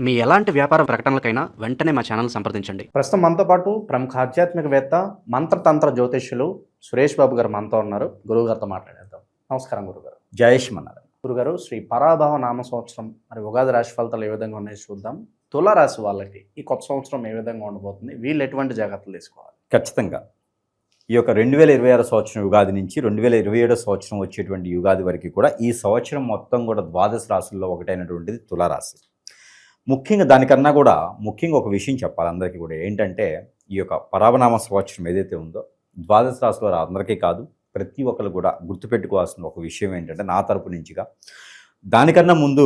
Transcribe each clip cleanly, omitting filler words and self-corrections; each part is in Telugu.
మీ ఎలాంటి వ్యాపార ప్రకటనలకైనా వెంటనే మా ఛానల్ సంప్రదించండి. ప్రస్తుతం మనతో పాటు ప్రముఖ ఆధ్యాత్మికవేత్త మంత్రతంత్ర జ్యోతిష్యులు సురేష్ బాబు గారు మనతో ఉన్నారు. గురువుగారితో మాట్లాడేద్దాం. నమస్కారం గురుగారు. జయేష్మన్నారు. గురుగారు, శ్రీ పరాభవ నామ సంవత్సరం మరి ఉగాది రాశి ఫలితాలు ఏ విధంగా ఉన్నాయి చూద్దాం. తులారాశి వాళ్ళకి ఈ కొత్త సంవత్సరం ఏ విధంగా ఉండబోతుంది, వీళ్ళు ఎటువంటి జాగ్రత్తలు తీసుకోవాలి? ఖచ్చితంగా ఈ యొక్క 2026 సంవత్సరం యుగాది నుంచి 2027 సంవత్సరం వచ్చేటువంటి యుగాది వరకు కూడా ఈ సంవత్సరం మొత్తం కూడా ద్వాదశ రాశుల్లో ఒకటైనటువంటిది తులారాశి. ముఖ్యంగా దానికన్నా కూడా ముఖ్యంగా ఒక విషయం చెప్పాలి అందరికీ కూడా, ఏంటంటే ఈ యొక్క పరాభనామ సంవత్సరం ఏదైతే ఉందో ద్వాదశ రాశుల వారు అందరికీ కాదు, ప్రతి ఒక్కరు కూడా గుర్తుపెట్టుకోవాల్సిన ఒక విషయం ఏంటంటే నా తరపు నుంచిగా, దానికన్నా ముందు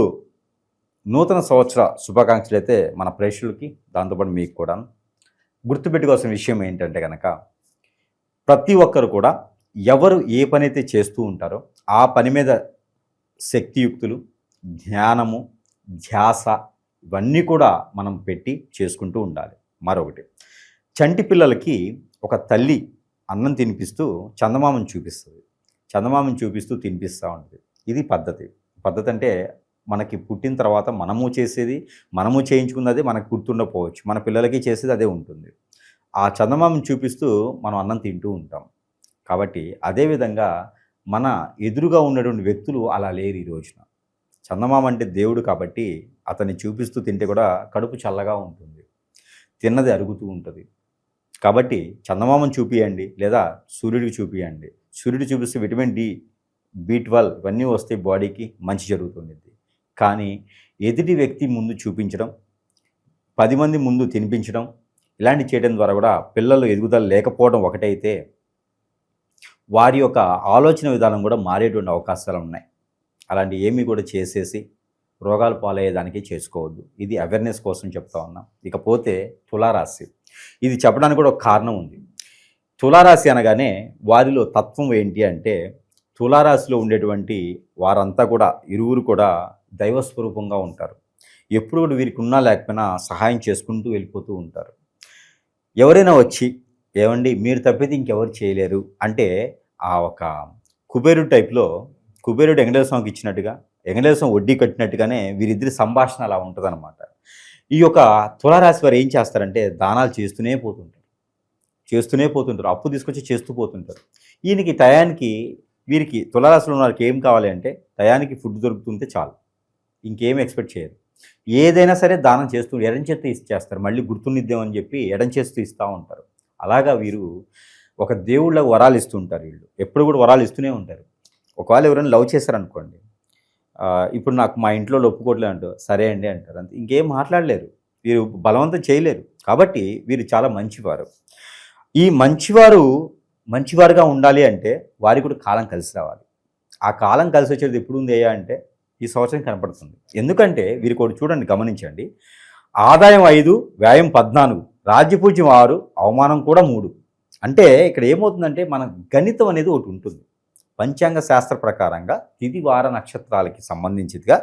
నూతన సంవత్సర శుభాకాంక్షలు అయితే మన ప్రేక్షకులకి, దాంతోపాటు మీకు కూడా గుర్తుపెట్టుకోవాల్సిన విషయం ఏంటంటే కనుక, ప్రతి ఒక్కరు కూడా ఎవరు ఏ పని అయితే చేస్తూ ఉంటారో ఆ పని మీద శక్తియుక్తులు, ధ్యానము, ధ్యాస ఇవన్నీ కూడా మనం పెట్టి చేసుకుంటూ ఉండాలి. మరొకటి, చంటి పిల్లలకి ఒక తల్లి అన్నం తినిపిస్తూ చందమామను చూపిస్తుంది, చందమామను చూపిస్తూ తినిపిస్తూ ఉంటుంది. ఇది పద్ధతి. పద్ధతి అంటే మనకి పుట్టిన తర్వాత మనము చేసేది, మనము చేయించుకున్నది మనకు గుర్తుండకపోవచ్చు, మన పిల్లలకి చేసేది అదే ఉంటుంది. ఆ చందమామను చూపిస్తూ మనం అన్నం తింటూ ఉంటాం. కాబట్టి అదేవిధంగా మన ఎదురుగా ఉన్నటువంటి వ్యక్తులు అలా లేరు ఈ రోజున. చందమామ అంటే దేవుడు కాబట్టి అతన్ని చూపిస్తూ తింటే కూడా కడుపు చల్లగా ఉంటుంది, తిన్నది అరుగుతూ ఉంటుంది. కాబట్టి చందమామను చూపియండి, లేదా సూర్యుడికి చూపియండి. సూర్యుడు చూపిస్తే విటమిన్ డి, B12 ఇవన్నీ వస్తే బాడీకి మంచి జరుగుతుంది. కానీ ఎదుటి వ్యక్తి ముందు చూపించడం, 10 మంది ముందు తినిపించడం, ఇలాంటి చేయడం ద్వారా కూడా పిల్లలు ఎదుగుదల లేకపోవడం ఒకటైతే వారి యొక్క ఆలోచన విధానం కూడా మారేటువంటి అవకాశాలు ఉన్నాయి. అలాంటి ఏమీ కూడా చేసేసి రోగాలు పాలయ్యేదానికి చేసుకోవద్దు. ఇది అవేర్నెస్ కోసం చెప్తా ఉన్నాం. ఇకపోతే తులారాశి, ఇది చెప్పడానికి కూడా ఒక కారణం ఉంది. తులారాశి అనగానే వారిలో తత్వం ఏంటి అంటే, తులారాశిలో ఉండేటువంటి వారంతా కూడా ఇరువురు కూడా దైవస్వరూపంగా ఉంటారు. ఎప్పుడు కూడా వీరికి ఉన్నా లేకపోయినా సహాయం చేసుకుంటూ వెళ్ళిపోతూ ఉంటారు. ఎవరైనా వచ్చి ఏమండి మీరు తప్పితే ఇంకెవరు చేయలేరు అంటే, ఆ ఒక కుబేరుడు టైప్లో, కుబేరుడు వెంకటేశ్వర స్వామికి ఇచ్చినట్టుగా, వెంకటేశ్వర స్వామి వడ్డీ కట్టినట్టుగానే వీరిద్దరి సంభాషణ అలా ఉంటుందన్నమాట. ఈ యొక్క తులారాశి వారు ఏం చేస్తారంటే దానాలు చేస్తూనే పోతుంటారు, అప్పు తీసుకొచ్చి చేస్తూ పోతుంటారు. ఈయనకి టయానికి, వీరికి తులారాశిలో ఉన్న వారికి ఏం కావాలి అంటే టయానికి ఫుడ్ దొరుకుతుంటే చాలు, ఇంకేం ఎక్స్పెక్ట్ చేయరు. ఏదైనా సరే దానం చేస్తూ ఎడం చేస్తూ ఇచ్చేస్తారు, మళ్ళీ గుర్తునిద్దామని చెప్పి ఎడం చేస్తూ ఇస్తూ ఉంటారు. అలాగా వీరు ఒక దేవుళ్ళ వరాలు ఇస్తూ ఉంటారు. వీళ్ళు ఎప్పుడు కూడా వరాలు ఇస్తూనే ఉంటారు. ఒకవేళ ఎవరైనా లవ్ చేశారనుకోండి, ఇప్పుడు నాకు మా ఇంట్లో ఒప్పుకోవట్లేదు అంటూ సరే అండి అంటారు, అంతే, ఇంకేం మాట్లాడలేరు, వీరు బలవంతం చేయలేరు. కాబట్టి వీరు చాలా మంచివారు. ఈ మంచివారుగా ఉండాలి అంటే వారికి కూడా కాలం కలిసి రావాలి. ఆ కాలం కలిసి వచ్చేది ఎప్పుడు ఉంది అంటే ఈ సంవత్సరం కనపడుతుంది. ఎందుకంటే వీరికి ఒకటి చూడండి, గమనించండి. ఆదాయం 5, వ్యయం 14, రాజ్యపూజ్యం 6, అవమానం కూడా 3. అంటే ఇక్కడ ఏమవుతుందంటే మన గణితం అనేది ఒకటి ఉంటుంది. పంచాంగ శాస్త్ర ప్రకారంగా తిథి వార నక్షత్రాలకి సంబంధించిగా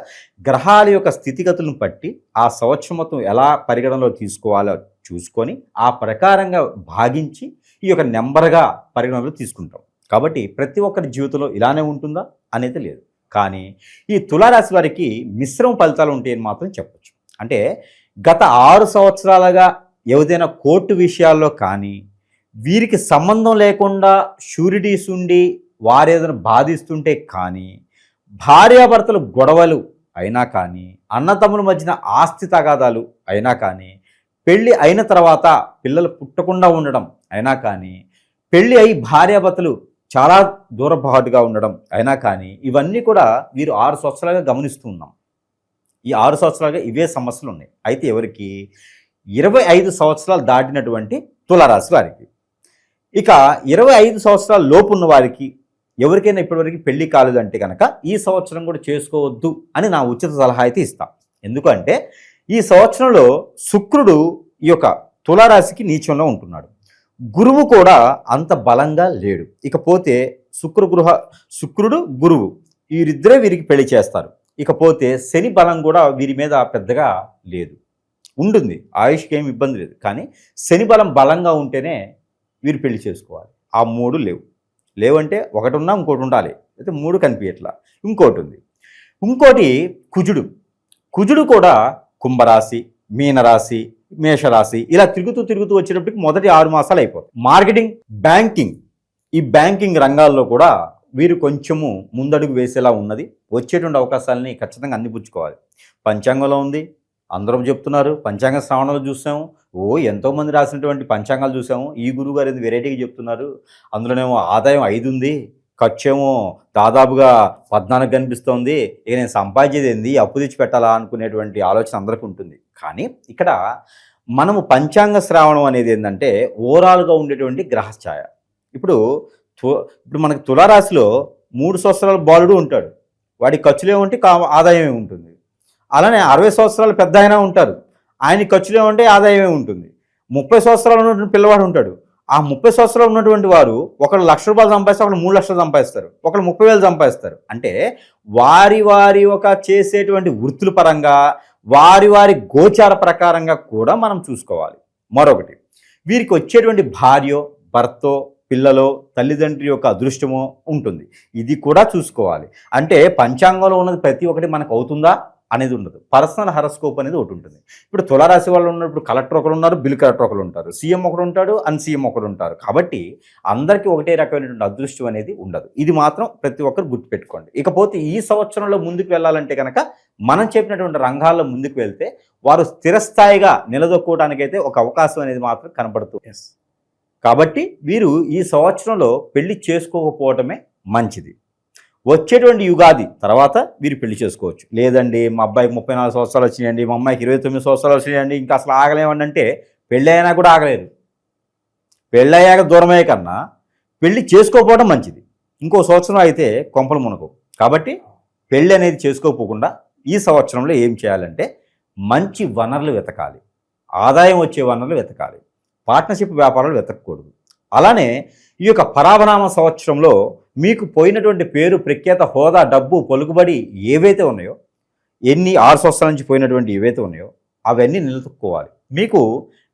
గ్రహాల యొక్క స్థితిగతులను బట్టి ఆ సంవత్సరం మొత్తం ఎలా పరిగణనలో తీసుకోవాలో చూసుకొని ఆ ప్రకారంగా భాగించి ఈ యొక్క నెంబర్గా పరిగణనలో తీసుకుంటాం. కాబట్టి ప్రతి ఒక్కరి జీవితంలో ఇలానే ఉంటుందా అనేది లేదు. కానీ ఈ తులారాశి వారికి మిశ్రమ ఫలితాలు ఉంటాయని మాత్రం చెప్పచ్చు. అంటే గత 6 సంవత్సరాలుగా ఏదైనా కోర్టు విషయాల్లో కానీ, వీరికి సంబంధం లేకుండా షూరిటీస్ ఉండి వారు ఏదైనా బాధిస్తుంటే కానీ, భార్యాభర్తలు గొడవలు అయినా కానీ, అన్నతమ్ముల మధ్యన ఆస్తి తగాదాలు అయినా కానీ, పెళ్ళి అయిన తర్వాత పిల్లలు పుట్టకుండా ఉండడం అయినా కానీ, పెళ్ళి అయి భార్యాభర్తలు చాలా దూరపాటుగా ఉండడం అయినా కానీ, ఇవన్నీ కూడా వీరు 6 సంవత్సరాలుగా గమనిస్తూ ఉన్నాం. ఈ 6 సంవత్సరాలుగా ఇవే సమస్యలు ఉన్నాయి. అయితే ఎవరికి 25 సంవత్సరాలు దాటినటువంటి తులారాశి వారికి, ఇక 25 సంవత్సరాల లోపు ఉన్న వారికి ఎవరికైనా ఇప్పటివరకు పెళ్లి కాలేదంటే కనుక ఈ సంవత్సరం కూడా చేసుకోవద్దు అని నా ఉచిత సలహా అయితే ఇస్తాం. ఎందుకంటే ఈ సంవత్సరంలో శుక్రుడు ఈ యొక్క తులారాశికి నీచంలో ఉంటున్నాడు. గురువు కూడా అంత బలంగా లేడు. ఇకపోతే శుక్రుడు గురువు వీరిద్దరే వీరికి పెళ్లి చేస్తారు. ఇకపోతే శని బలం కూడా వీరి మీద పెద్దగా లేదు, ఉంటుంది, ఆయుష్కి ఏమి ఇబ్బంది లేదు. కానీ శని బలం బలంగా ఉంటేనే వీరు పెళ్లి చేసుకోవాలి. ఆ 3 లేవంటే ఒకటి ఉన్నా ఇంకోటి ఉండాలి, అయితే 3 కనిపించట్లా. ఇంకోటి ఉంది. ఇంకోటి కుజుడు కూడా కుంభరాశి, మీనరాశి, మేషరాశి ఇలా తిరుగుతూ తిరుగుతూ వచ్చేటప్పటికి మొదటి 6 మాసాలు అయిపోతాయి. మార్కెటింగ్, బ్యాంకింగ్, ఈ బ్యాంకింగ్ రంగాల్లో కూడా వీరు కొంచెము ముందడుగు వేసేలా ఉన్నది. వచ్చేటువంటి అవకాశాలని ఖచ్చితంగా అందిపుచ్చుకోవాలి. పంచాంగంలో ఉంది, అందరం చెప్తున్నారు. పంచాంగ శ్రావణాలు చూసాము, ఎంతోమంది రాసినటువంటి పంచాంగాలు చూసాము. ఈ గురువుగారు ఎందుకు వెరైటీగా చెప్తున్నారు, అందులోనేమో ఆదాయం 5 ఉంది, ఖర్చు ఏమో దాదాపుగా 14 కనిపిస్తోంది, ఇక నేను సంపాదించేది ఏంది, అప్పు తెచ్చి పెట్టాలా అనుకునేటువంటి ఆలోచన అందరికీ ఉంటుంది. కానీ ఇక్కడ మనము పంచాంగ శ్రావణం అనేది ఏంటంటే ఓవరాల్గా ఉండేటువంటి గ్రహఛాయ. ఇప్పుడు మనకి తులారాశిలో 3 సంవత్సరాల బాలుడు ఉంటాడు, వాడి ఖర్చులు ఏముంటే ఆదాయమే ఉంటుంది. అలానే 60 సంవత్సరాలు పెద్ద ఆయన ఉంటారు, ఆయన ఖర్చులు ఏమంటే ఆదాయమే ఉంటుంది. 30 సంవత్సరాలు ఉన్నటువంటి పిల్లవాడు ఉంటాడు, ఆ 30 సంవత్సరాలు ఉన్నటువంటి వారు ఒకళ్ళు ₹1,00,000 సంపాదిస్తారు, ఒకళ్ళు 3 లక్షలు సంపాదిస్తారు, ఒకళ్ళు 30,000 సంపాదిస్తారు. అంటే వారి వారి ఒక చేసేటువంటి వృత్తుల పరంగా వారి వారి గోచార ప్రకారంగా కూడా మనం చూసుకోవాలి. మరొకటి, వీరికి వచ్చేటువంటి భార్యో, భర్తో, పిల్లలో, తల్లిదండ్రి యొక్క అదృష్టమో ఉంటుంది, ఇది కూడా చూసుకోవాలి. అంటే పంచాంగంలో ఉన్నది ప్రతి ఒక్కటి మనకు అవుతుందా అనేది ఉండదు. పర్సనల్ హరస్కోప్ అనేది ఒకటి ఉంటుంది. ఇప్పుడు తులారాశి వాళ్ళు ఉన్నప్పుడు కలెక్టర్ ఒకరు ఉన్నారు, బిల్ కలెక్టర్ ఒకరు ఉంటారు, సీఎం ఒకరు ఉంటాడు, అన్సీఎం ఒకరు ఉంటారు. కాబట్టి అందరికీ ఒకటే రకమైనటువంటి అదృష్టం అనేది ఉండదు. ఇది మాత్రం ప్రతి ఒక్కరు గుర్తుపెట్టుకోండి. ఇకపోతే ఈ సంవత్సరంలో ముందుకు వెళ్ళాలంటే కనుక మనం చెప్పినటువంటి రంగాల్లో ముందుకు వెళ్తే వారు స్థిరస్థాయిగా నిలదొక్కుకోవడానికైతే ఒక అవకాశం అనేది మాత్రం కనపడుతుంది. కాబట్టి వీరు ఈ సంవత్సరంలో పెళ్లి చేసుకోకపోవటమే మంచిది. వచ్చేటువంటి యుగాది తర్వాత వీరు పెళ్లి చేసుకోవచ్చు. లేదండి మా అబ్బాయికి 34 సంవత్సరాలు వచ్చినాయండి, మా అమ్మాయికి 29 సంవత్సరాలు వచ్చినాయండి, ఇంకా అసలు ఆగలేమండి అంటే పెళ్ళి అయినా కూడా ఆగలేరు. పెళ్ళయ్యాక దూరమయ్యే కన్నా పెళ్లి చేసుకోకపోవడం మంచిది. ఇంకో సంవత్సరం అయితే కొంపలు మునగవు. కాబట్టి పెళ్ళి అనేది చేసుకోకపోకుండా ఈ సంవత్సరంలో ఏం చేయాలంటే మంచి వనరులు వెతకాలి, ఆదాయం వచ్చే వనరులు వెతకాలి, పార్ట్నర్షిప్ వ్యాపారాలు వెతకూడదు. అలానే ఈ యొక్క పరాభనామ సంవత్సరంలో మీకు పోయినటువంటి పేరు, ప్రఖ్యాత, హోదా, డబ్బు, పలుకుబడి ఏవైతే ఉన్నాయో, 6 సంవత్సరాల నుంచి పోయినటువంటి ఏవైతే ఉన్నాయో అవన్నీ నిలదొక్కుకోవాలి. మీకు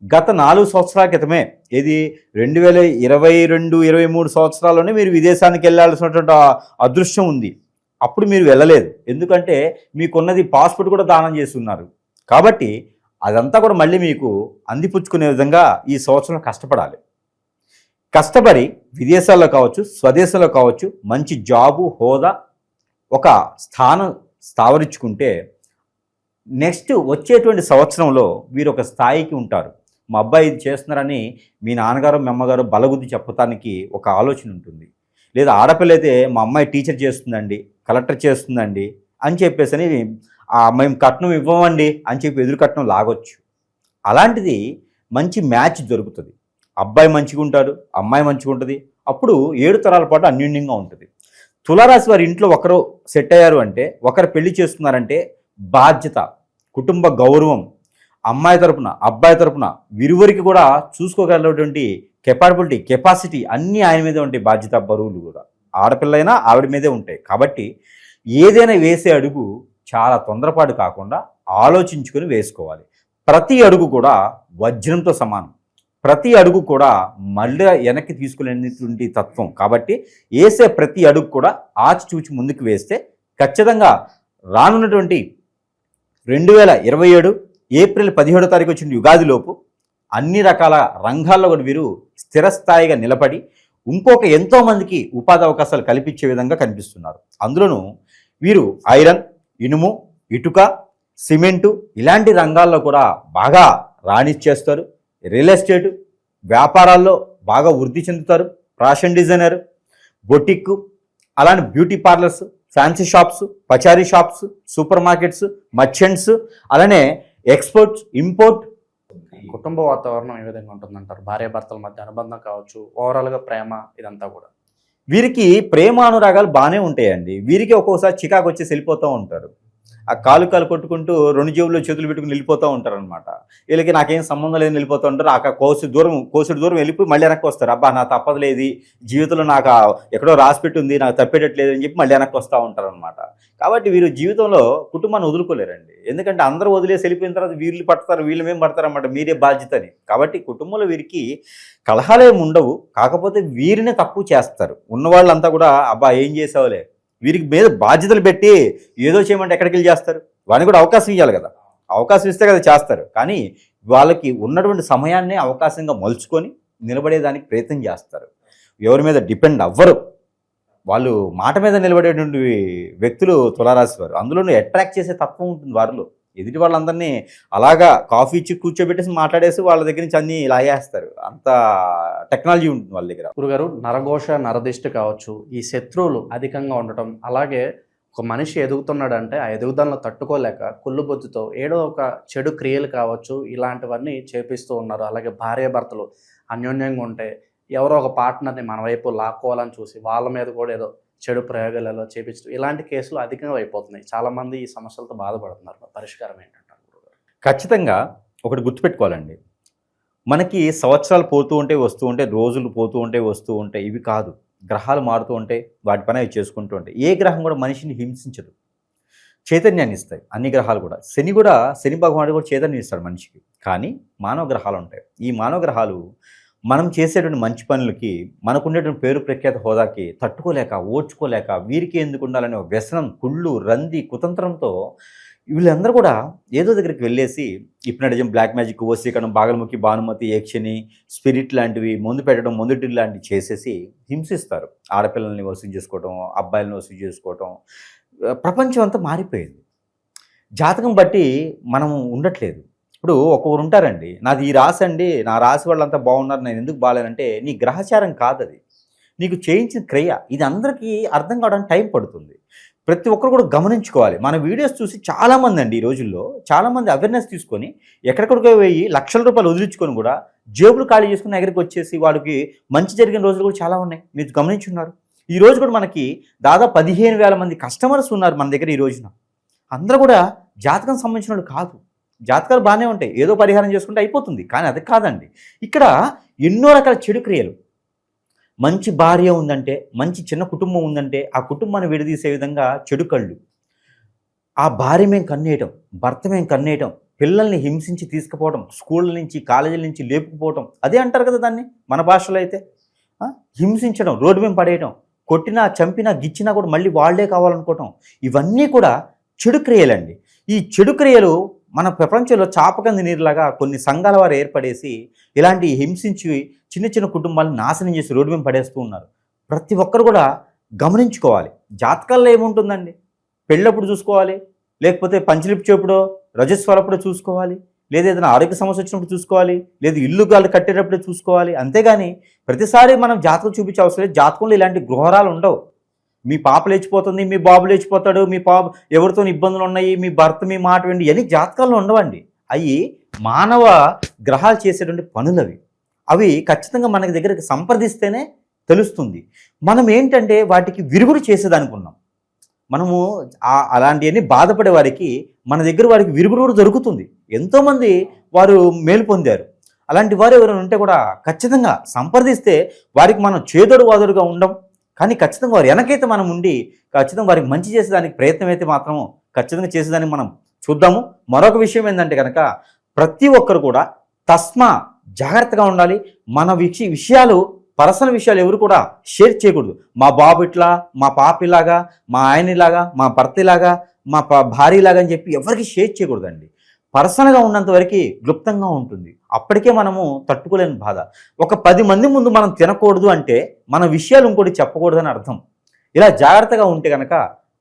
గత 4 సంవత్సరాల క్రితమే, ఇది 2022-23 సంవత్సరాల్లోనే మీరు విదేశానికి వెళ్ళాల్సినటువంటి అదృష్టం ఉంది. అప్పుడు మీరు వెళ్ళలేదు, ఎందుకంటే మీకున్నది పాస్పోర్ట్ కూడా దానం చేసి ఉన్నారు. కాబట్టి అదంతా కూడా మళ్ళీ మీకు అందిపుచ్చుకునే విధంగా ఈ సంవత్సరం కష్టపడాలి. కష్టపడి విదేశాల్లో కావచ్చు, స్వదేశంలో కావచ్చు, మంచి జాబు, హోదా, ఒక స్థానం స్థావరించుకుంటే నెక్స్ట్ వచ్చేటువంటి సంవత్సరంలో వీరు ఒక స్థాయికి ఉంటారు. మా అబ్బాయి ఇది చేస్తున్నారని మీ నాన్నగారు, మీ అమ్మగారు బలగుద్ది చెప్పటానికి ఒక ఆలోచన ఉంటుంది. లేదా ఆడపిల్ల అయితే మా అమ్మాయి టీచర్ చేస్తుందండి, కలెక్టర్ చేస్తుందండి అని చెప్పేసి మేము కట్నం ఇవ్వమండి అని చెప్పి ఎదురు కట్నం లాగొచ్చు. అలాంటిది మంచి మ్యాచ్ దొరుకుతుంది. అబ్బాయి మంచిగా ఉంటాడు, అమ్మాయి మంచిగా ఉంటుంది. అప్పుడు 7 తరాల పాటు అన్యోన్యంగా ఉంటుంది. తులారాశి వారి ఇంట్లో ఒకరు సెట్ అయ్యారు అంటే, ఒకరు పెళ్లి చేస్తున్నారంటే బాధ్యత, కుటుంబ గౌరవం, అమ్మాయి తరపున అబ్బాయి తరపున విరువురికి కూడా చూసుకోగలటువంటి కెపాసిటీ అన్నీ ఆయన మీదే ఉంటాయి. బాధ్యత, బరువులు కూడా ఆడపిల్లైనా ఆవిడ మీదే ఉంటాయి. కాబట్టి ఏదైనా వేసే అడుగు చాలా తొందరపాటు కాకుండా ఆలోచించుకొని వేసుకోవాలి. ప్రతి అడుగు కూడా వజ్రంతో సమానం, ప్రతి అడుగు కూడా మళ్ళీ వెనక్కి తీసుకునేటువంటి తత్వం. కాబట్టి వేసే ప్రతి అడుగు కూడా ఆచితూచి ముందుకు వేస్తే ఖచ్చితంగా రానున్నటువంటి 2027 ఏప్రిల్ 17వ తారీఖు వచ్చిన యుగాదిలోపు అన్ని రకాల రంగాల్లో కూడా వీరు స్థిరస్థాయిగా నిలబడి ఇంకొక ఎంతోమందికి ఉపాధి అవకాశాలు కల్పించే విధంగా కనిపిస్తున్నారు. అందులోనూ వీరు ఐరన్, ఇనుము, ఇటుక, సిమెంటు ఇలాంటి రంగాల్లో కూడా బాగా రాణించేస్తారు. రియల్ ఎస్టేటు వ్యాపారాల్లో బాగా వృద్ధి చెందుతారు. ఫ్యాషన్ డిజైనర్, బొటిక్, అలానే బ్యూటీ పార్లర్స్, ఫ్యాన్సీ షాప్స్, పచారీ షాప్స్, సూపర్ మార్కెట్స్, మర్చెంట్స్, అలానే ఎక్స్పోర్ట్స్, ఇంపోర్ట్. కుటుంబ వాతావరణం ఏ విధంగా ఉంటుందంటారు? భార్యాభర్తల మధ్య అనుబంధం కావచ్చు, ఓవరాల్గా ప్రేమ, ఇదంతా కూడా వీరికి ప్రేమ అనురాగాలు బాగానే ఉంటాయండి. వీరికి ఒక్కోసారి చికాకు వచ్చేసి వెళ్ళిపోతూ ఉంటారు. ఆ కాలు కొట్టుకుంటూ 2 జేబుల్లో చేతులు పెట్టుకుని వెళ్ళిపోతూ ఉంటారు అనమాట. వీళ్ళకి నాకేం సంబంధం లేదని వెళ్ళిపోతూ ఉంటారు. ఆ కోసుడు దూరం వెళ్ళిపోయి మళ్ళీ వెనక్కి వస్తారు. అబ్బా నా తప్పదులేదు, జీవితంలో నాకు ఎక్కడో రాసిపెట్టి ఉంది, నాకు తప్పేటట్లేదు అని చెప్పి మళ్ళీ వెనక్కి వస్తూ ఉంటారు అనమాట. కాబట్టి వీరు జీవితంలో కుటుంబాన్ని వదులుకోలేరండి. ఎందుకంటే అందరూ వదిలేసి వెళ్ళిపోయిన తర్వాత వీళ్ళు పడతారు, వీళ్ళు మేము పడతారు అన్నమాట, మీరే బాధ్యతని. కాబట్టి కుటుంబంలో వీరికి కలహాలేం ఉండవు. కాకపోతే వీరినే తక్కువ చేస్తారు. ఉన్నవాళ్ళంతా కూడా అబ్బా ఏం చేసావులే, వీరికి మీద బాధ్యతలు పెట్టి ఏదో చేయమంటే ఎక్కడికి వెళ్ళి చేస్తారు. వాడిని కూడా అవకాశం ఇవ్వాలి కదా. అవకాశం ఇస్తే కదా చేస్తారు. కానీ వాళ్ళకి ఉన్నటువంటి సమయాన్నే అవకాశంగా మలుచుకొని నిలబడేదానికి ప్రయత్నం చేస్తారు. ఎవరి మీద డిపెండ్ అవ్వరు. వాళ్ళు మాట మీద నిలబడేటువంటి వ్యక్తులు తులారాశి వారు. అందులోనూ అట్రాక్ట్ చేసే తత్వం ఉంటుంది వారిలో. ఎదుటి వాళ్ళందరినీ అలాగా కాఫీ ఇచ్చి కూర్చోబెట్టేసి మాట్లాడేసి వాళ్ళ దగ్గర నుంచి అన్నీ లాగేస్తారు. అంత టెక్నాలజీ ఉంటుంది వాళ్ళ దగ్గర. గురుగారు, నరఘోష నరదిష్టి కావచ్చు, ఈ శత్రువులు అధికంగా ఉండటం, అలాగే ఒక మనిషి ఎదుగుతున్నాడంటే ఆ ఎదుగుదలను తట్టుకోలేక కుళ్ళుబొద్దుతో ఏడో ఒక చెడు క్రియలు కావచ్చు ఇలాంటివన్నీ చేపిస్తూ ఉన్నారు. అలాగే భార్యాభర్తలు అన్యోన్యంగా ఉంటే ఎవరో ఒక పార్ట్నర్ని మన వైపు లాక్కోవాలని చూసి వాళ్ళ మీద కూడా ఏదో చెడు ప్రయోగాలలో చేపించడం, ఇలాంటి కేసులు అధికంగా అయిపోతున్నాయి. చాలామంది ఈ సమస్యలతో బాధపడుతున్నారు. పరిష్కారం ఏంటంటారు గురుగారు? ఖచ్చితంగా ఒకటి గుర్తుపెట్టుకోవాలండి. మనకి సంవత్సరాలు పోతూ ఉంటే వస్తూ ఉంటే, రోజులు పోతూ ఉంటే వస్తూ ఉంటాయి. ఇవి కాదు, గ్రహాలు మారుతూ ఉంటాయి, వాటి పని అవి చేసుకుంటూ ఉంటాయి. ఏ గ్రహం కూడా మనిషిని హింసించదు, చైతన్యాన్ని ఇస్తాయి. అన్ని గ్రహాలు కూడా. శని భగవానుడు కూడా చైతన్యం ఇస్తాడు మనిషికి. కానీ మానవ గ్రహాలు ఉంటాయి. ఈ మానవ గ్రహాలు మనం చేసేటువంటి మంచి పనులకి, మనకుండేటువంటి పేరు ప్రఖ్యాత హోదాకి తట్టుకోలేక, ఓర్చుకోలేక, వీరికి ఎందుకు ఉండాలనే వ్యసనం, కుళ్ళు, రంది, కుతంత్రంతో వీళ్ళందరూ కూడా ఏదో దగ్గరికి వెళ్ళేసి హిప్నటిజం, బ్లాక్ మ్యాజిక్, వశీకరణం, బాగలముఖి, భానుమతి, యక్షిని, స్పిరిట్ లాంటివి మందు పెట్టడం, మందుటి లాంటివి చేసేసి హింసిస్తారు. ఆడపిల్లల్ని వసూలు చేసుకోవటం, అబ్బాయిలను వసూలు చేసుకోవటం. ప్రపంచం అంతా మారిపోయింది. జాతకం బట్టి మనము ఉండట్లేదు. ఇప్పుడు ఒక్కొక్కరు ఉంటారండి, నాది ఈ రాశి అండి, నా రాశి వాళ్ళంతా బాగున్నారు, నేను ఎందుకు బాగాలేనంటే నీ గ్రహచారం కాదది, నీకు చేయించిన క్రియ. ఇది అందరికీ అర్థం కావడానికి టైం పడుతుంది. ప్రతి ఒక్కరు కూడా గమనించుకోవాలి. మన వీడియోస్ చూసి చాలామంది అండి ఈ రోజుల్లో చాలామంది అవేర్నెస్ తీసుకొని ఎక్కడెక్కడికో పోయి లక్షల రూపాయలు వదిలించుకొని కూడా జేబులు ఖాళీ చేసుకుని దగ్గరికి వచ్చేసి వాడికి మంచి జరిగిన రోజులు కూడా చాలా ఉన్నాయి. మీరు గమనించున్నారు. ఈ రోజు కూడా మనకి దాదాపు 15,000 మంది కస్టమర్స్ ఉన్నారు మన దగ్గర ఈ రోజున. అందరూ కూడా జాతకం సంబంధించిన వాళ్ళు కాదు. జాతకాలు బాగానే ఉంటాయి, ఏదో పరిహారం చేసుకుంటే అయిపోతుంది. కానీ అది కాదండి. ఇక్కడ ఎన్నో రకాల చెడు క్రియలు. మంచి భార్య ఉందంటే, మంచి చిన్న కుటుంబం ఉందంటే ఆ కుటుంబాన్ని విడదీసే విధంగా చెడు కళ్ళు, ఆ భార్య మేము కన్నేయటం, భర్త మేము కన్నేయటం, పిల్లల్ని హింసించి తీసుకుపోవడం, స్కూళ్ళ నుంచి కాలేజీల నుంచి లేపుకుపోవటం, అదే అంటారు కదా దాన్ని మన భాషలో అయితే. హింసించడం, రోడ్డు మేము పడేయటం, కొట్టినా చంపినా గిచ్చినా కూడా మళ్ళీ వాళ్ళే కావాలనుకోవటం, ఇవన్నీ కూడా చెడు క్రియలండి. ఈ చెడు క్రియలు మన ప్రపంచంలో చాపకంది నీరులాగా కొన్ని సంఘాల వారు ఏర్పడేసి ఇలాంటి హింసించి చిన్న చిన్న కుటుంబాలను నాశనం చేసి రోడ్డు మీద పడేస్తూ ఉన్నారు. ప్రతి ఒక్కరు కూడా గమనించుకోవాలి. జాతకాల్లో ఏముంటుందండి? పెళ్ళప్పుడు చూసుకోవాలి, లేకపోతే పంచలిపి చేపుడో రజస్వరప్పుడో చూసుకోవాలి, లేదా ఏదైనా ఆరోగ్య సమస్య వచ్చినప్పుడు చూసుకోవాలి, లేదా ఇల్లు గాలు కట్టేటప్పుడే చూసుకోవాలి. అంతేగాని ప్రతిసారి మనం జాతకం చూపించే అవసరం లేదు. జాతకంలో ఇలాంటి గృహరాలు ఉండవు. మీ పాప లేచిపోతుంది, మీ బాబు లేచిపోతాడు, మీ పాప ఎవరితో ఇబ్బందులు ఉన్నాయి, మీ భర్త మీ మాట విండి, ఇవన్నీ జాతకాల్లో ఉండవండి. అవి మానవ గ్రహాలు చేసేటువంటి పనులవి. అవి ఖచ్చితంగా మనకి దగ్గరికి సంప్రదిస్తేనే తెలుస్తుంది. మనం ఏంటంటే వాటికి విరుగుడు చేసేదనుకున్నాం. మనము అలాంటివన్నీ బాధపడే వారికి మన దగ్గర వారికి విరుగుడు కూడా దొరుకుతుంది. ఎంతోమంది వారు మేలు పొందారు. అలాంటి వారు ఎవరైనా ఉంటే కూడా ఖచ్చితంగా సంప్రదిస్తే వారికి మనం చేదోడు వాదోడుగా ఉండం. కానీ ఖచ్చితంగా వారు వెనకైతే మనం ఉండి ఖచ్చితంగా వారికి మంచి చేసేదానికి ప్రయత్నం అయితే మాత్రం ఖచ్చితంగా చేసేదానికి మనం చూద్దాము. మరొక విషయం ఏంటంటే కనుక ప్రతి ఒక్కరు కూడా జాగ్రత్తగా ఉండాలి. మన విషయాలు, పర్సనల్ విషయాలు ఎవరు కూడా షేర్ చేయకూడదు. మా బాబు ఇట్లా, మా పాప ఇలాగా, మా ఆయన ఇలాగా, మా భర్త ఇలాగా, మా భార్య ఇలాగా అని చెప్పి ఎవరికి షేర్ చేయకూడదండి. పర్సనల్గా ఉన్నంత వరకు క్లుప్తంగా ఉంటుంది. అప్పటికే మనము తట్టుకోలేని బాధ. ఒక 10 మంది ముందు మనం తినకూడదు అంటే మన విషయాలు ఇంకోటి చెప్పకూడదని అర్థం. ఇలా జాగ్రత్తగా ఉంటే కనుక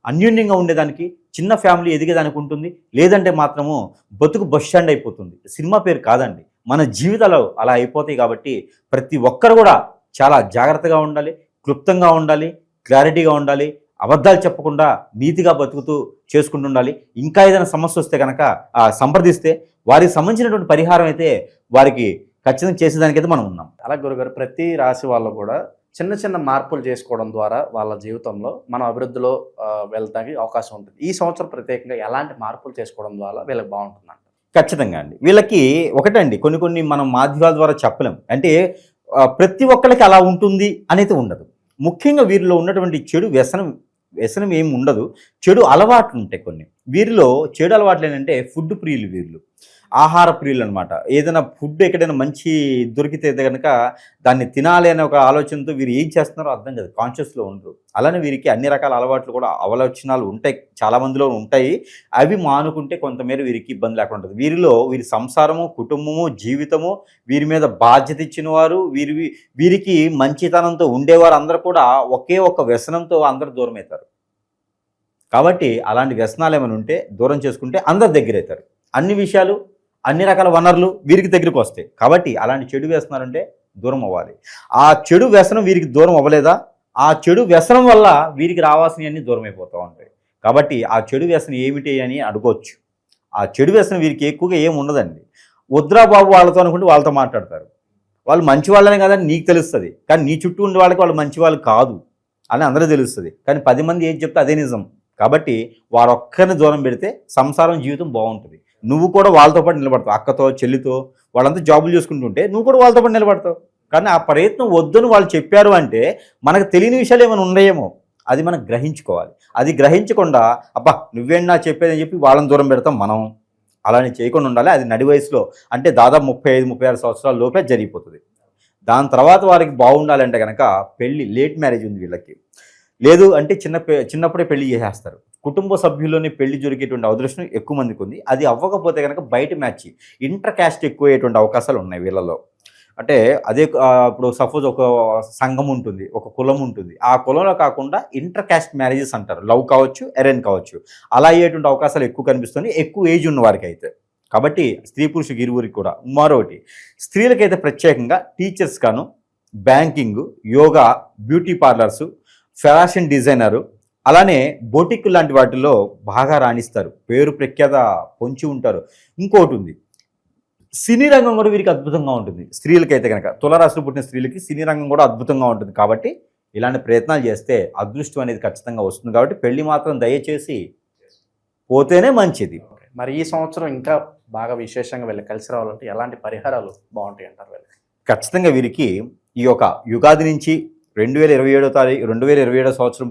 అన్యోన్యంగా ఉండేదానికి, చిన్న ఫ్యామిలీ ఎదిగేదానికి ఉంటుంది. లేదంటే మాత్రము బతుకు బస్ స్టాండ్ అయిపోతుంది. సినిమా పేరు కాదండి, మన జీవితాలు అలా అయిపోతాయి. కాబట్టి ప్రతి ఒక్కరు కూడా చాలా జాగ్రత్తగా ఉండాలి, క్లుప్తంగా ఉండాలి, క్లారిటీగా ఉండాలి, అబద్ధాలు చెప్పకుండా నీతిగా బతుకుతూ చేసుకుంటూ ఉండాలి. ఇంకా ఏదైనా సమస్య వస్తే కనుక సంప్రదిస్తే వారికి సంబంధించినటువంటి పరిహారం అయితే వారికి ఖచ్చితంగా చేసేదానికైతే మనం ఉన్నాం. అలా గురుగారు, ప్రతి రాశి వాళ్ళు కూడా చిన్న చిన్న మార్పులు చేసుకోవడం ద్వారా వాళ్ళ జీవితంలో మనం అభివృద్ధిలో వెళ్తానికి అవకాశం ఉంటుంది. ఈ సంవత్సరం ప్రత్యేకంగా ఎలాంటి మార్పులు చేసుకోవడం ద్వారా వీళ్ళకి బాగుంటుందంట? ఖచ్చితంగా అండి. వీళ్ళకి ఒకటండి, కొన్ని మనం మాధ్యమాల ద్వారా చెప్పలేం. అంటే ప్రతి ఒక్కరికి అలా ఉంటుంది అనేది ఉండదు. ముఖ్యంగా వీరిలో ఉన్నటువంటి చెడు వ్యసనం ఏమి ఉండదు. చెడు అలవాట్లు ఉంటాయి కొన్ని. వీరిలో చెడు అలవాట్లు ఏంటంటే ఫుడ్ ప్రియులు వీళ్ళు. ఆహార ప్రియులు అనమాట. ఏదైనా ఫుడ్ ఎక్కడైనా మంచి దొరికితే కనుక దాన్ని తినాలి అనే ఒక ఆలోచనతో వీరు ఏం చేస్తున్నారో అర్థం కాదు, కాన్షియస్లో ఉండరు. అలానే వీరికి అన్ని రకాల అలవాట్లు కూడా అవలోచనాలు ఉంటాయి, చాలా మందిలో ఉంటాయి. అవి మానుకుంటే కొంతమేర వీరికి ఇబ్బంది లేకుండా ఉంటుంది. వీరి సంసారము, కుటుంబము, జీవితము, వీరి మీద బాధ్యత ఇచ్చిన వారు, వీరికి మంచితనంతో ఉండేవారు అందరూ కూడా ఒకే ఒక్క వ్యసనంతో అందరూ దూరం అవుతారు. కాబట్టి అలాంటి వ్యసనాలు ఏమైనా ఉంటే దూరం చేసుకుంటే అందరు దగ్గర అవుతారు. అన్ని విషయాలు, అన్ని రకాల వనరులు వీరికి దగ్గరికి వస్తాయి. కాబట్టి అలాంటి చెడు వ్యసనాలుంటే దూరం అవ్వాలి. ఆ చెడు వ్యసనం వీరికి దూరం అవ్వలేదా, ఆ చెడు వ్యసనం వల్ల వీరికి రావాల్సినవన్నీ దూరం అయిపోతూ ఉంటాయి. కాబట్టి ఆ చెడు వ్యసనం ఏమిటి అని అడగవచ్చు. ఆ చెడు వ్యసనం వీరికి ఎక్కువగా ఏమి ఉండదండి. వద్దురా బాబు వాళ్ళతో అనుకుంటే వాళ్ళతో మాట్లాడతారు. వాళ్ళు మంచి వాళ్ళనే కదని నీకు తెలుస్తుంది, కానీ నీ చుట్టూ ఉండే వాళ్ళకి వాళ్ళు మంచి వాళ్ళు కాదు అని అందరూ తెలుస్తుంది. కానీ 10 మంది ఏం చెప్తే అదే నిజం. కాబట్టి వారొక్కరిని దూరం పెడితే సంసారం, జీవితం బాగుంటుంది. నువ్వు కూడా వాళ్ళతో పాటు నిలబడతావు. అక్కతో, చెల్లితో వాళ్ళంతా జాబులు చేసుకుంటుంటే నువ్వు కూడా వాళ్ళతో పాటు నిలబడతావు. కానీ ఆ ప్రయత్నం వద్దని వాళ్ళు చెప్పారు అంటే మనకు తెలియని విషయాలు ఏమైనా ఉన్నాయేమో, అది మనం గ్రహించుకోవాలి. అది గ్రహించకుండా అబ్బా నువ్వేం నా చెప్పేదని చెప్పి వాళ్ళని దూరం పెడతాం మనం. అలానే చేయకుండా ఉండాలి. అది నడి వయసులో, అంటే దాదాపు 35-36 సంవత్సరాల లోపే జరిగిపోతుంది. దాని తర్వాత వారికి బాగుండాలంటే కనుక పెళ్ళి, లేట్ మ్యారేజ్ ఉంది వీళ్ళకి, లేదు అంటే చిన్నప్పుడే పెళ్లి చేసేస్తారు. కుటుంబ సభ్యుల్లోనే పెళ్లి జరిగేటువంటి అదృష్టం ఎక్కువ మందికి ఉంది. అది అవ్వకపోతే కనుక బయట మ్యాచ్, ఇంటర్ క్యాస్ట్ ఎక్కువ అయ్యేటువంటి అవకాశాలు ఉన్నాయి వీళ్ళలో. అంటే అదే ఇప్పుడు సపోజ్ ఒక సంఘం ఉంటుంది, ఒక కులం ఉంటుంది, ఆ కులంలో కాకుండా ఇంటర్ క్యాస్ట్ మ్యారేజెస్ అంటారు. లవ్ కావచ్చు, అరేంజ్ కావచ్చు, అలా అయ్యేటువంటి అవకాశాలు ఎక్కువ కనిపిస్తుంది ఎక్కువ ఏజ్ ఉన్న వారికి అయితే. కాబట్టి స్త్రీ పురుషుకి ఇరువురికి కూడా. మరొకటి, స్త్రీలకైతే ప్రత్యేకంగా టీచర్స్ గాను, banking, yoga, beauty parlours, fashion designer, అలానే బొటిక్ లాంటి వాటిల్లో బాగా రాణిస్తారు, పేరు ప్రఖ్యాత పొంచి ఉంటారు. ఇంకోటి ఉంది, సినీ రంగం కూడా వీరికి అద్భుతంగా ఉంటుంది. స్త్రీలకైతే కనుక, తులారాశిలో పుట్టిన స్త్రీలకి సినీ రంగం కూడా అద్భుతంగా ఉంటుంది. కాబట్టి ఇలాంటి ప్రయత్నాలు చేస్తే అదృష్టం అనేది ఖచ్చితంగా వస్తుంది. కాబట్టి పెళ్లి మాత్రం దయచేసి పోతేనే మంచిది. మరి ఈ సంవత్సరం ఇంకా బాగా విశేషంగా వీళ్ళు కలిసి రావాలంటే ఎలాంటి పరిహారాలు బాగుంటాయి అంటారు వీళ్ళకి? ఖచ్చితంగా వీరికి ఈ యొక్క యుగాది నుంచి 2027 సంవత్సరం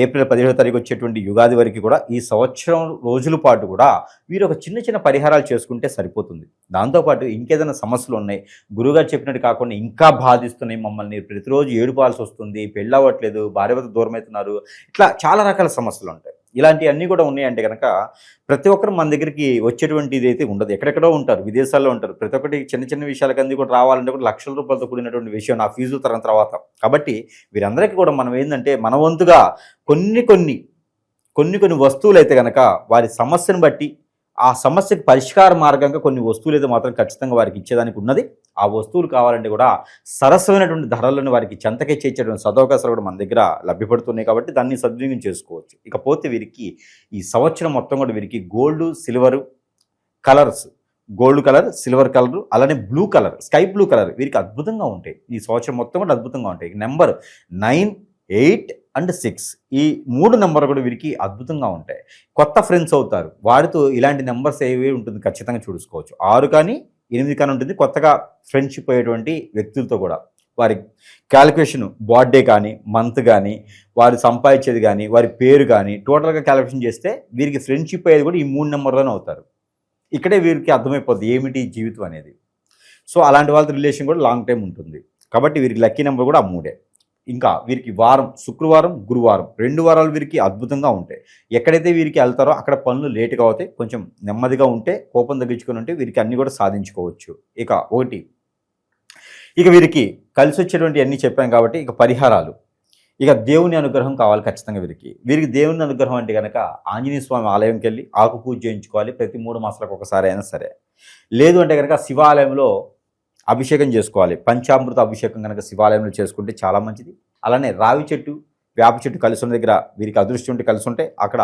ఏప్రిల్ 17వ తారీఖు వచ్చేటువంటి యుగాది వరకు కూడా ఈ సంవత్సరం రోజుల పాటు కూడా వీరు ఒక చిన్న చిన్న పరిహారాలు చేసుకుంటే సరిపోతుంది. దాంతోపాటు ఇంకేదైనా సమస్యలు ఉన్నాయి, గురువుగారు చెప్పినట్టు కాకుండా ఇంకా బాధిస్తున్నాయి మమ్మల్ని, ప్రతిరోజు ఏడుపాల్సి వస్తుంది, పెళ్ళి అవ్వట్లేదు, భార్యభర్త దూరం అవుతున్నారు, ఇట్లా చాలా రకాల సమస్యలు ఉంటాయి. ఇలాంటివన్నీ కూడా ఉన్నాయంటే కనుక ప్రతి ఒక్కరు మన దగ్గరికి వచ్చేటువంటి ఇది అయితే ఉండదు. ఎక్కడెక్కడో ఉంటారు, విదేశాల్లో ఉంటారు. ప్రతి ఒక్కటి చిన్న చిన్న విషయాలకి అన్నీ కూడా రావాలంటే కూడా లక్షల రూపాయలతో కూడినటువంటి విషయం నా ఫీజు తర్వాత. కాబట్టి వీరందరికీ కూడా మనం ఏంటంటే మన వంతుగా కొన్ని వస్తువులు అయితే కనుక వారి సమస్యను బట్టి ఆ సమస్యకి పరిష్కార మార్గంగా కొన్ని వస్తువులు అయితే మాత్రం ఖచ్చితంగా వారికి ఇచ్చేదానికి ఉన్నది. ఆ వస్తువులు కావాలంటే కూడా సరసమైనటువంటి ధరలను వారికి చెంతకే చేర్చేటువంటి సదవకాశాలు కూడా మన దగ్గర లభ్యపడుతున్నాయి. కాబట్టి దాన్ని సద్వినియోగం చేసుకోవచ్చు. ఇకపోతే వీరికి ఈ సంవత్సరం మొత్తం కూడా వీరికి gold, silver colours, gold colour, silver colour, అలానే blue colour, sky blue colour వీరికి అద్భుతంగా ఉంటాయి. ఈ సంవత్సరం మొత్తం కూడా అద్భుతంగా ఉంటాయి. నెంబర్ 9, 8 అండ్ 6 ఈ 3 నెంబర్ కూడా వీరికి అద్భుతంగా ఉంటాయి. కొత్త ఫ్రెండ్స్ అవుతారు, వారితో ఇలాంటి నెంబర్స్ ఏవి ఉంటుంది ఖచ్చితంగా చూసుకోవచ్చు. 6 కానీ 8 కానీ ఉంటుంది. కొత్తగా ఫ్రెండ్షిప్ అయ్యేటువంటి వ్యక్తులతో కూడా వారి క్యాలిక్యులేషన్, బర్త్డే కానీ, మంత్ కానీ, వారు సంపాదించేది కానీ, వారి పేరు కానీ టోటల్గా క్యాలిక్యులేషన్ చేస్తే వీరికి ఫ్రెండ్షిప్ అయ్యేది కూడా ఈ 3 నెంబర్లోనే అవుతారు. ఇక్కడే వీరికి అర్థమైపోద్ది ఏమిటి జీవితం అనేది. సో అలాంటి వాళ్ళతో రిలేషన్ కూడా లాంగ్ టైం ఉంటుంది. కాబట్టి వీరికి లక్కీ నెంబర్ కూడా ఆ 3. ఇంకా వీరికి వారం, శుక్రవారం, గురువారం 2 వారాలు వీరికి అద్భుతంగా ఉంటాయి. ఎక్కడైతే వీరికి వెళ్తారో అక్కడ పనులు లేటుగా అవుతాయి. కొంచెం నెమ్మదిగా ఉంటే, కోపం తగ్గించుకొని ఉంటే వీరికి అన్నీ కూడా సాధించుకోవచ్చు. ఇక వీరికి కలిసి వచ్చేటువంటి అన్నీ చెప్పాం కాబట్టి ఇక పరిహారాలు, ఇక దేవుని అనుగ్రహం కావాలి ఖచ్చితంగా వీరికి దేవుని అనుగ్రహం అంటే కనుక ఆంజనేయ స్వామి ఆలయంకి వెళ్ళి ఆకు పూజ చేయించుకోవాలి ప్రతి 3 మాసాలకు ఒకసారి అయినా సరే. లేదు అంటే కనుక శివాలయంలో అభిషేకం చేసుకోవాలి. పంచామృత అభిషేకం కనుక శివాలయంలో చేసుకుంటే చాలా మంచిది. అలానే రావి చెట్టు, వేప చెట్టు కలిసి ఉన్న దగ్గర వీరికి అదృష్టం ఉంటే కలిసి ఉంటే అక్కడ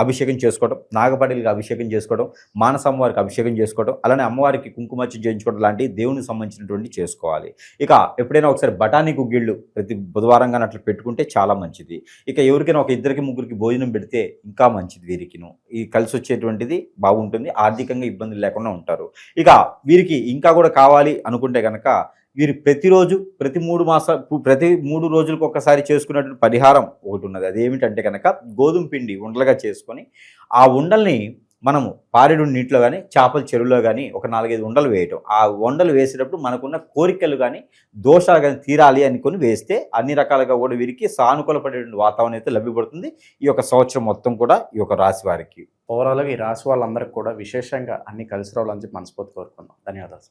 అభిషేకం చేసుకోవడం, నాగపడిలకి అభిషేకం చేసుకోవడం, మానస అమ్మవారికి అభిషేకం చేసుకోవడం, అలానే అమ్మవారికి కుంకుమర్చన చేయించుకోవడం లాంటివి దేవునికి సంబంధించినటువంటి చేసుకోవాలి. ఇక ఎప్పుడైనా ఒకసారి బఠానీ గుగ్గిళ్ళు ప్రతి బుధవారం కానీ అట్లా పెట్టుకుంటే చాలా మంచిది. ఇక ఎవరికైనా ఒక 2-3 భోజనం పెడితే ఇంకా మంచిది. వీరికిను ఈ కలిసి వచ్చేటువంటిది బాగుంటుంది, ఆర్థికంగా ఇబ్బందులు లేకుండా ఉంటారు. ఇక వీరికి ఇంకా కూడా కావాలి అనుకుంటే కనుక వీరు ప్రతిరోజు ప్రతి 3 రోజులకు ఒకసారి చేసుకునేటువంటి పరిహారం ఒకటి ఉన్నది. అదేమిటంటే కనుక గోధుమ పిండి ఉండలుగా చేసుకొని ఆ ఉండల్ని మనము పారెడు నీటిలో కానీ చేపల చెరువులో కానీ ఒక 4-5 ఉండలు వేయటం. ఆ ఉండలు వేసేటప్పుడు మనకున్న కోరికలు కానీ దోషాలు కానీ తీరాలి అనుకొని వేస్తే అన్ని రకాలుగా కూడా వీరికి సానుకూల పడేటువంటి వాతావరణం అయితే లభ్యపడుతుంది ఈ యొక్క సంవత్సరం మొత్తం కూడా ఈ యొక్క రాశి వారికి. ఓవరాల్గా ఈ రాశి వాళ్ళందరికీ కూడా విశేషంగా అన్ని కలిసి రావాలని చెప్పి మనస్ఫూర్తి కోరుకుందాం. ధన్యవాదాలు.